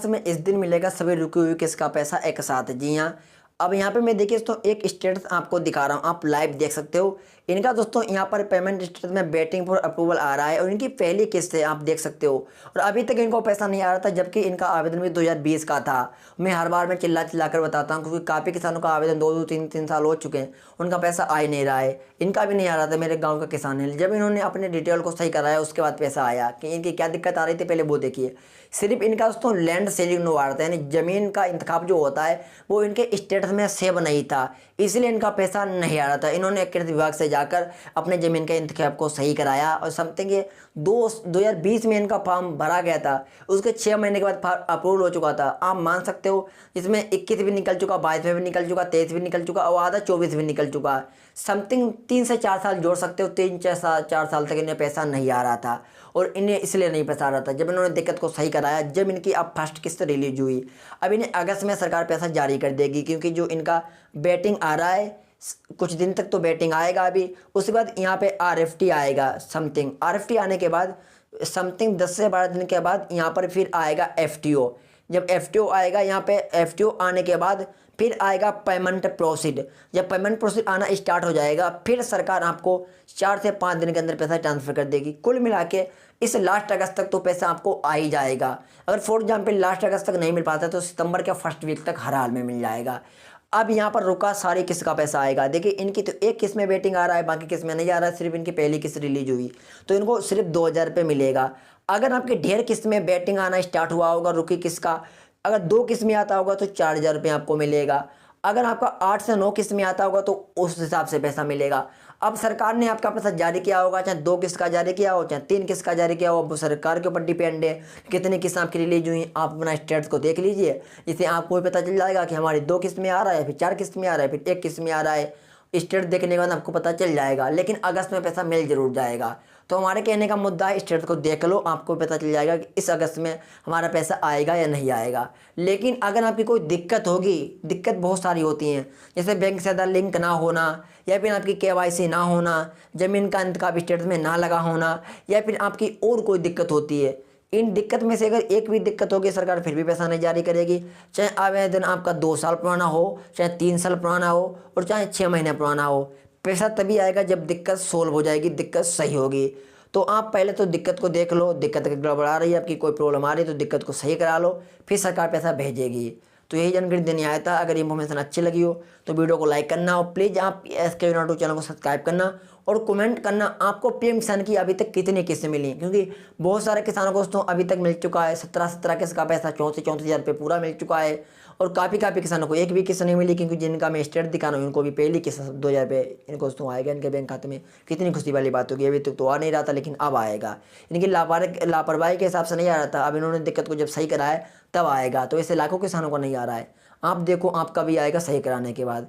में इस दिन मिलेगा सभी रुकी हुई किस्त का पैसा एक साथ। जी हाँ, अब यहाँ पे मैं देखिए दोस्तों एक स्टेटस आपको दिखा रहा हूँ, आप लाइव देख सकते हो इनका। दोस्तों यहाँ पर पेमेंट स्टेटस में वेटिंग फॉर अप्रूवल आ रहा है और इनकी पहली किस्त है, आप देख सकते हो। और अभी तक इनको पैसा नहीं आ रहा था, जबकि इनका आवेदन भी 2020 का था। मैं हर बार में चिल्ला चिल्ला कर बताता हूँ, क्योंकि काफ़ी किसानों का आवेदन 2-3 साल हो चुके हैं, उनका पैसा आ ही नहीं रहा है। इनका भी नहीं आ रहा था, मेरे गाँव का किसान है। जब इन्होंने अपने डिटेल को सही कराया उसके बाद पैसा आया। कि इनकी क्या दिक्कत आ रही थी पहले वो देखिए। सिर्फ इनका दोस्तों लैंड सेलिंग नो आ रहा था, यानी ज़मीन का इंतखाब जो होता है वो इनके स्टेटस में सेव नहीं था, इसलिए इनका पैसा नहीं आ रहा था। इन्होंने कृषि विभाग से जाकर अपने ज़मीन के इंतखाब को सही कराया और समथिंग ये 2020 में इनका फॉर्म भरा गया था। उसके 6 महीने के बाद अप्रूवल हो चुका था। आप मान सकते हो इसमें 21 भी निकल चुका, 22 में भी निकल चुका, 23 भी निकल चुका और आधा 24 भी निकल चुका। समथिंग 3 से 4 साल जोड़ सकते हो, 3-4 साल तक इन्हें पैसा नहीं आ रहा था। और इन्हें इसलिए नहीं पैसा आ रहा था, जब इन्होंने दिक्कत को सही कराया, जब इनकी अब फर्स्ट किस्त रिलीज हुई। अब इन्हें अगस्त में सरकार पैसा जारी कर देगी, क्योंकि जो इनका बैटिंग आ रहा है कुछ दिन तक तो बैटिंग आएगा अभी। उसके बाद यहाँ पे RFT आएगा। समथिंग RFT आने के बाद समथिंग 10 से 12 दिन के बाद यहाँ पर फिर आएगा FTO। जब FTO आएगा, यहाँ पे FTO आने के बाद फिर आएगा पेमेंट प्रोसीड। जब पेमेंट प्रोसीड आना स्टार्ट हो जाएगा, फिर सरकार आपको 4 से 5 दिन के अंदर पैसा ट्रांसफ़र कर देगी। कुल मिला के इस लास्ट अगस्त तक तो पैसा आपको आ ही जाएगा। अगर फॉर एग्जाम्पल लास्ट अगस्त तक नहीं मिल पाता तो सितंबर के फर्स्ट वीक तक हर हाल में मिल जाएगा। अब यहाँ पर रुका सारी किस्त का पैसा आएगा। देखिए इनकी तो एक किस्त में वेटिंग आ रहा है, बाकी किस्त में नहीं आ रहा है। सिर्फ इनकी पहली किस्त रिलीज हुई तो इनको सिर्फ 2000 रुपये मिलेगा। अगर आपके ढेर किस्त में वेटिंग आना स्टार्ट हुआ होगा रुकी किस्त का, अगर 2 किस्त में आता होगा तो 4000 रुपये आपको मिलेगा। अगर आपका 8 से 9 किस्त में आता होगा तो उस हिसाब से पैसा मिलेगा। अब सरकार ने आपका पैसा जारी किया होगा, चाहे 2 किस्त का जारी किया हो, चाहे 3 किस्त का जारी किया हो, वो सरकार के ऊपर डिपेंड है कितनी किस्त आपकी रिलीज हुई। आप अपना स्टेटस को देख लीजिए, इससे आपको भी पता चल जाएगा कि हमारी 2 किस्त में आ रहा है, फिर 4 किस्त में आ रहा है, फिर 1 किस्त में आ रहा है। स्टेट देखने के बाद आपको पता चल जाएगा, लेकिन अगस्त में पैसा मिल जरूर जाएगा। तो हमारे कहने का मुद्दा है स्टेट को देख लो, आपको पता चल जाएगा कि इस अगस्त में हमारा पैसा आएगा या नहीं आएगा। लेकिन अगर आपकी कोई दिक्कत होगी, दिक्कत बहुत सारी होती हैं, जैसे बैंक से आधार लिंक ना होना, या फिर आपकी KYC ना होना, ज़मीन का इंतखाब स्टेटस में ना लगा होना, या फिर आपकी और कोई दिक्कत होती है। इन दिक्कत में से अगर एक भी दिक्कत होगी, सरकार फिर भी पैसा नहीं जारी करेगी। चाहे आवेदन आपका 2 साल पुराना हो, चाहे 3 साल पुराना हो, और चाहे 6 महीने पुराना हो, पैसा तभी आएगा जब दिक्कत सोल्व हो जाएगी, दिक्कत सही होगी। तो आप पहले तो दिक्कत को देख लो, दिक्कत अगर गड़बड़ा रही है, आपकी कोई प्रॉब्लम आ रही है तो दिक्कत को सही करा लो, फिर सरकार पैसा भेजेगी। तो यही जानकारी देने आया था। अगर इन्फॉर्मेशन अच्छी लगी हो तो वीडियो को लाइक करना, और प्लीज़ आप SK यूनाटू चैनल को सब्सक्राइब करना और कमेंट करना आपको PM किसान की अभी तक कितनी किस्तें मिली, क्योंकि बहुत सारे किसानों को दोस्तों अभी तक मिल चुका है 17 किस्त का पैसा, 34,000 रुपये पूरा मिल चुका है। और काफ़ी किसानों को एक भी किस्त नहीं मिली, क्योंकि जिनका मैं स्टेट दिखा रहा हूँ उनको भी पहली किस्त 2000 रुपये इनको दोस्तों आएगा इनके बैंक खाते में। कितनी खुशी वाली बात होगी, अभी तक तो आ नहीं रहा था लेकिन अब आएगा। इनकी लापरवाही के हिसाब से नहीं आ रहा था, अब इन्होंने दिक्कत को जब सही कराया तब आएगा। तो ऐसे लाखों किसानों को नहीं आ रहा है। आप देखो आपका भी आएगा सही कराने के बाद।